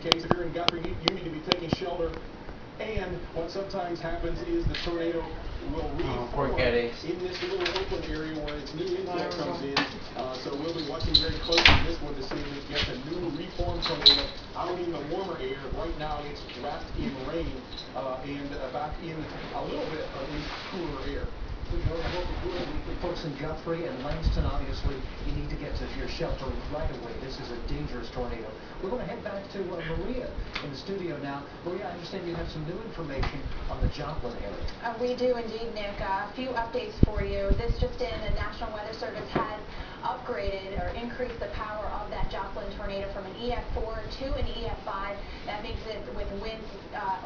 the case. If you're in Guthrie, you need to be taking shelter. And what sometimes happens is the tornado will reform in this little open area where its new inflow comes in. So we'll be watching very closely this one to see if it gets a new reformed tornado out in the warmer air. Right now it's wrapped in rain and back in a little bit of at least cooler air. Folks in Guthrie and Langston, obviously, you need to get to your shelter right away. This is a dangerous tornado. We're going to head back to Maria in the studio now. Maria, I understand you have some new information on the Joplin area. We do indeed, Nick. A few updates for you. This just in, the National Weather Service has upgraded or increased the power of that Joplin tornado from an EF4 to an EF5. That makes it with winds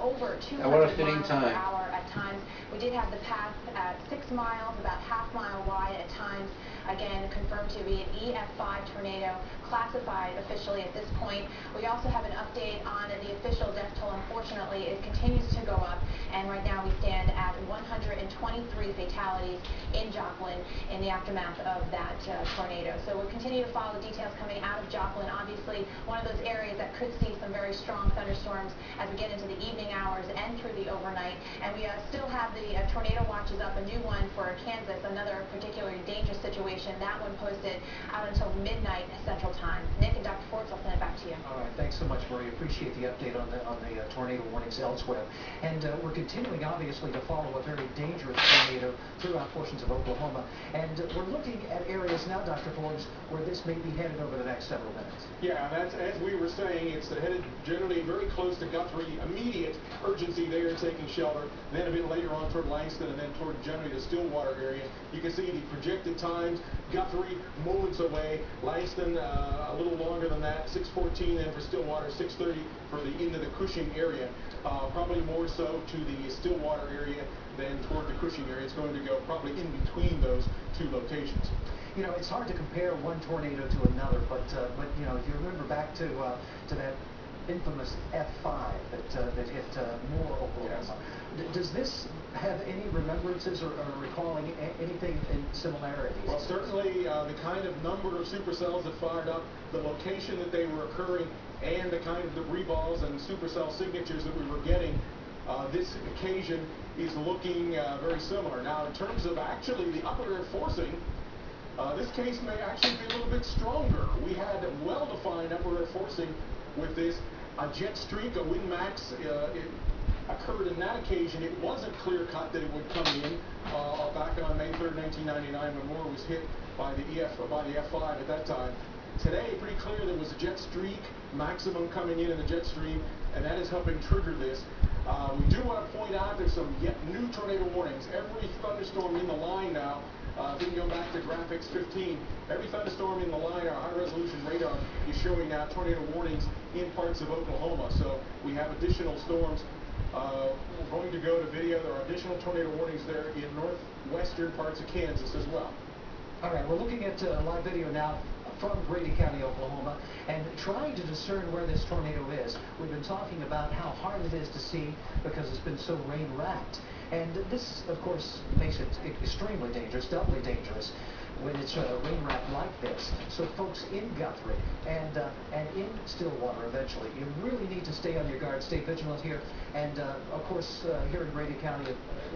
over 200 miles per hour at times. We did have the path at 6 miles, about half mile wide at times. Again, confirmed to be an EF5 tornado, classified officially at this point. We also have an update on the official death toll. Unfortunately, it continues to go up, and right now we stand at 123 fatalities in Joplin in the aftermath of that tornado. So we'll continue to follow the details coming out of Joplin. Obviously, one of those areas that could see some very strong thunderstorms as we get into the evening hours and through the overnight. And we still have the tornado watches up, a new one for Kansas, another particularly dangerous situation. That one posted out until midnight Central Time. Nick and Dr. Forbes, I'll send it back to you. All right, thanks so much, Maria. Appreciate the update on the tornado warnings elsewhere. And we're continuing, obviously, to follow a very dangerous tornado throughout portions of Oklahoma. And we're looking at areas now, Dr. Forbes, where this may be headed over the next several minutes. Yeah, that's, as we were saying, it's headed generally very close to Guthrie. Immediate urgency there, taking shelter. Then a bit later on toward Langston, and then toward generally the Stillwater area. You can see the projected times. Guthrie moments away. Langston a little longer than that, 6:14. Then for Stillwater, 6:30 for the into the Cushing area. Probably more so to the Stillwater area than toward the Cushing area. It's going to go probably in between those two locations. You know, it's hard to compare one tornado to another, but you know, if you remember back to that infamous F5 that hit Moore, Oklahoma. Yes. Does this have any remembrances or recalling anything in similarities? Well, certainly the kind of number of supercells that fired up, the location that they were occurring, and the kind of debris balls and supercell signatures that we were getting. This occasion is looking very similar. Now, in terms of actually the upper air forcing, this case may actually be a little bit stronger. We had well-defined upper air forcing with this. A jet streak, a wind max, it occurred in that occasion. It wasn't clear-cut that it would come in back on May 3rd, 1999, when Moore was hit by the F5 at that time. Today, pretty clear there was a jet streak maximum coming in the jet stream, and that is helping trigger this. We do want to point out there's some yet new tornado warnings. Every thunderstorm in the line now, if we can go back to graphics 15, every thunderstorm in the line, our high-resolution radar is showing now tornado warnings in parts of Oklahoma. So we have additional storms. We're going to go to video. There are additional tornado warnings there in northwestern parts of Kansas as well. All right, we're looking at live video now from Grady County, Oklahoma, and trying to discern where this tornado is. We've been talking about how hard it is to see because it's been so rain-wrapped. And this, of course, makes it extremely dangerous, doubly dangerous, when it's rain-wrapped like this. So folks in Guthrie and in Stillwater eventually, you really need to stay on your guard, stay vigilant here. And of course, here in Grady County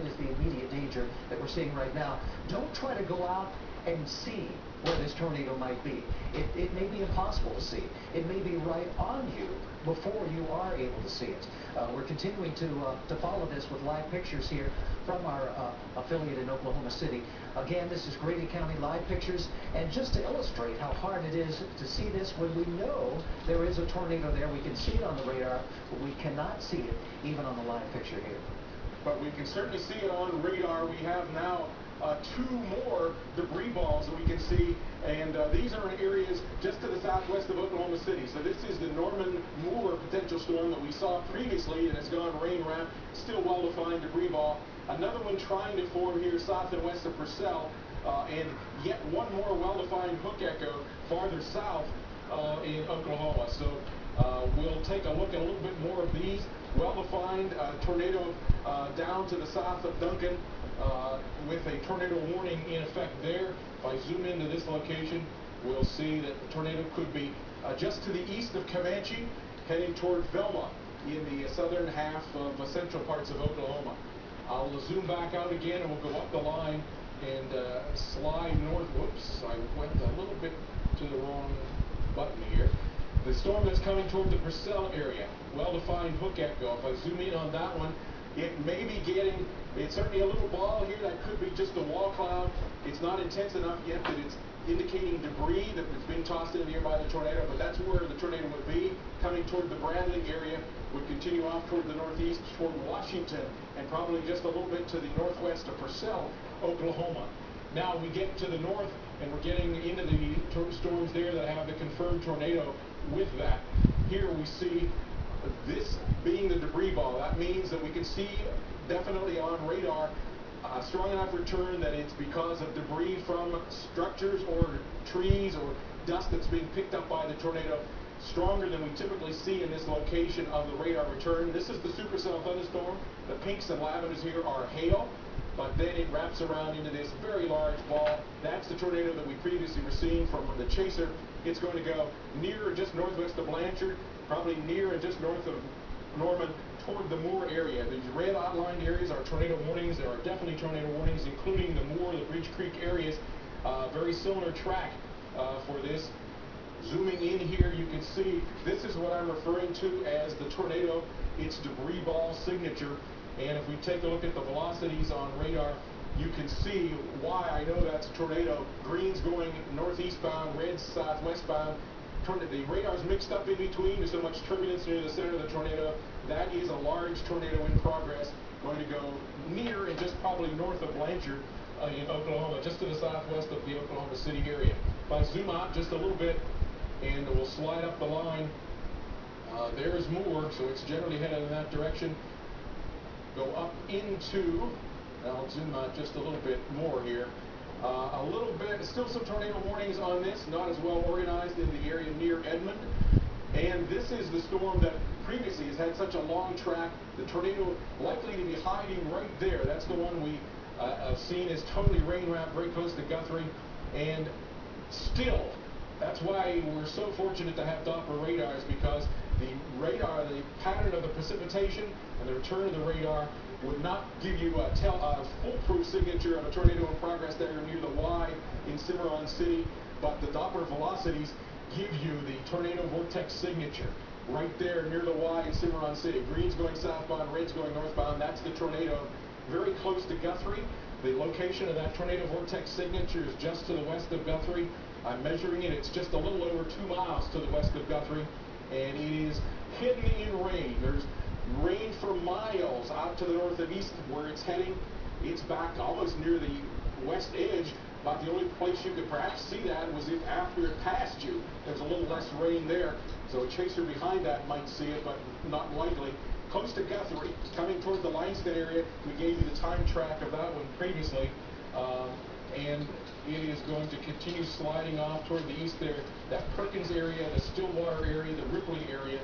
is the immediate danger that we're seeing right now. Don't try to go out and see where this tornado might be. It may be impossible to see. It may be right on you before you are able to see it. We're continuing to follow this with live pictures here from our affiliate in Oklahoma City. Again, this is Grady County live pictures, and just to illustrate how hard it is to see this when we know there is a tornado there. We can see it on the radar, but we cannot see it even on the live picture here. But we can certainly see it on radar. We have now two more debris balls that we can see, and these are in areas just to the southwest of Oklahoma City. So this is the Norman Moore potential storm that we saw previously and has gone rain-wrapped, still well-defined debris ball. Another one trying to form here south and west of Purcell, and yet one more well-defined hook echo farther south in Oklahoma. So we'll take a look at a little bit more of these. Well-defined tornado down to the south of Duncan, with a tornado warning in effect there. If I zoom into this location, we'll see that the tornado could be just to the east of Comanche, heading toward Velma in the southern half of central parts of Oklahoma. I'll zoom back out again and we'll go up the line and slide north. Whoops, I went a little bit to the wrong button here. The storm that's coming toward the Purcell area, well-defined hook echo. If I zoom in on that one, it may be getting, it's certainly a little ball here that could be just a wall cloud. It's not intense enough yet that it's indicating debris that was being tossed in the air by the tornado, but that's where the tornado would be, coming toward the Bradley area, would continue off toward the northeast, toward Washington, and probably just a little bit to the northwest of Purcell, Oklahoma. Now we get to the north, and we're getting into the storms there that have the confirmed tornado with that. Here we see this being the debris ball. That means that we can see definitely on radar a strong enough return that it's because of debris from structures or trees or dust that's being picked up by the tornado, stronger than we typically see in this location of the radar return. This is the supercell thunderstorm. The pinks and lavenders here are hail, but then it wraps around into this very large ball. That's the tornado that we previously were seeing from the chaser. It's going to go near or just northwest of Blanchard, probably near and just north of Norman, toward the Moore area. These red outlined areas are tornado warnings. There are definitely tornado warnings, including the Moore, the Bridge Creek areas. Very similar track for this. Zooming in here, you can see this is what I'm referring to as the tornado, its debris ball signature. And if we take a look at the velocities on radar, you can see why I know that's a tornado. Green's going northeast bound, red's southwest bound. The radar's mixed up in between. There's so much turbulence near the center of the tornado. That is a large tornado in progress, going to go near and just probably north of Blanchard in Oklahoma, just to the southwest of the Oklahoma City area. If I zoom out just a little bit, and we'll slide up the line, there's Moore, so it's generally headed in that direction. Go up into, I'll zoom out just a little bit more here. A little bit, still some tornado warnings on this, not as well organized in the area near Edmond. And this is the storm that previously has had such a long track. The tornado likely to be hiding right there. That's the one we have seen is totally rain wrapped very close to Guthrie. And still, that's why we're so fortunate to have Doppler radars, because the radar, the pattern of the precipitation and the return of the radar would not give you a foolproof signature of a tornado in progress there near the Y in Cimarron City, but the Doppler velocities give you the tornado vortex signature right there near the Y in Cimarron City. Green's going southbound, red's going northbound. That's the tornado very close to Guthrie. The location of that tornado vortex signature is just to the west of Guthrie. I'm measuring it. It's just a little over 2 miles to the west of Guthrie, and it is hidden in rain. There's rain for miles out to the north and east where it's heading. It's back almost near the west edge. About the only place you could perhaps see that was if after it passed you, there's a little less rain there. So a chaser behind that might see it, but not likely. Close to Guthrie, coming toward the Langston area. We gave you the time track of that one previously. And it is going to continue sliding off toward the east there. That Perkins area, the Stillwater area, the Ripley area,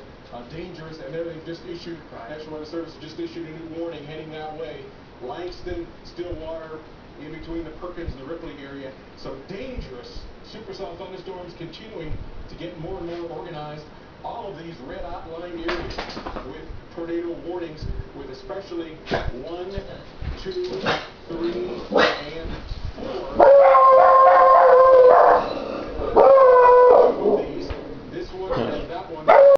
dangerous. And there they've just issued, National Weather Service just issued a new warning heading that way. Langston, Stillwater, in between the Perkins and the Ripley area. So dangerous supercell thunderstorms continuing to get more and more organized. All of these red outlined areas with tornado warnings, with especially 1, 2, 3, and 4.